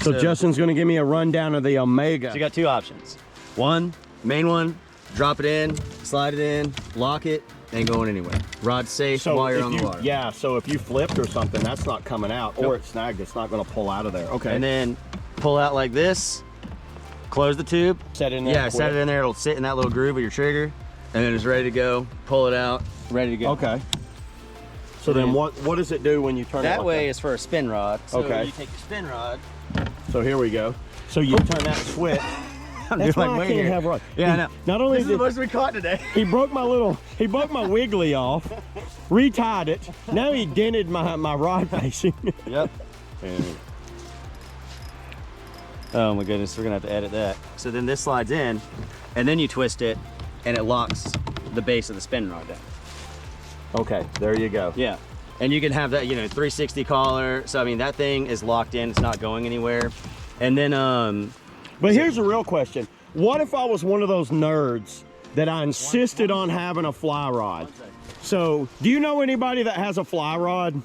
So Justin's gonna give me a rundown of the Omega. So you got two options. One, main one, drop it in, slide it in, lock it, ain't going anywhere. Rod safe while you're on the water. Yeah, so if you flipped or something, that's not coming out, or it's snagged, it's not gonna pull out of there. Okay. And then pull out like this, close the tube. Set it in there. Yeah, set it in there, it'll sit in that little groove of your trigger, and then it's ready to go. Pull it out, ready to go. Okay. So then what does it do when you turn it that like way? that? Is for a spin rod. So Okay. you take your spin rod. So here we go. So you turn that switch. That's why I can't have rod. Yeah, I know. Not only This is the most we caught today. he broke my wiggly off, retied it. Now he dented my rod facing. Yep. Oh my goodness, we're gonna have to edit that. So then this slides in, and then you twist it, and it locks the base of the spin rod down. Okay, there you go. Yeah, and you can have that, you know, 360 collar. So I mean, that thing is locked in; it's not going anywhere. And then, But here's a real question: what if I was one of those nerds that I insisted on having a fly rod? So, do you know anybody that has a fly rod?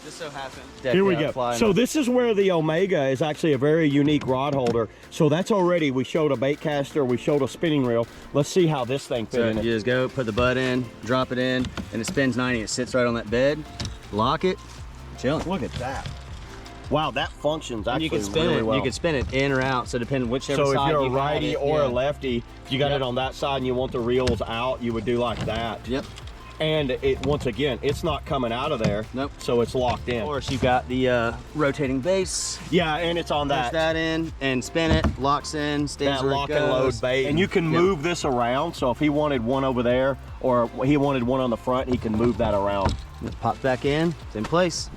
just so happened. Here we go. So this is where the Omega is actually a very unique rod holder. So that's already, we showed a bait caster, we showed a spinning reel. Let's see how this thing fits in. You just go, put the butt in, drop it in, and it spins 90. It sits right on that bed. Lock it, chilling. Look at that. Wow, that functions And actually you can spin really it. well. You can spin it in or out, so depending whichever So side if you're a you got righty it, or yeah. a lefty, if you got it on that side and you want the reels out, you would do like that. Yep. And it, once again, it's not coming out of there. Nope. So it's locked in. Of course, you've got the rotating base. Yeah, and it's on Push that. that in and spin it. Locks in. Stays That where lock it and load goes. bait. And you can move this around. So if he wanted one over there or he wanted one on the front, he can move that around. It pops back in. It's in place.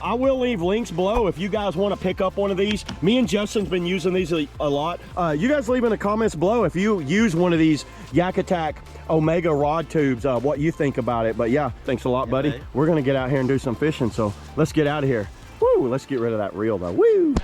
I will leave links below if you guys want to pick up one of these. Me and Justin's been using these a lot. You guys leave in the comments below if you use one of these YakAttack Omega rod tubes, what you think about it. But yeah, thanks a lot, buddy. Buddy. We're gonna get out here and do some fishing, so let's get out of here. Woo, let's get rid of that reel though. Woo!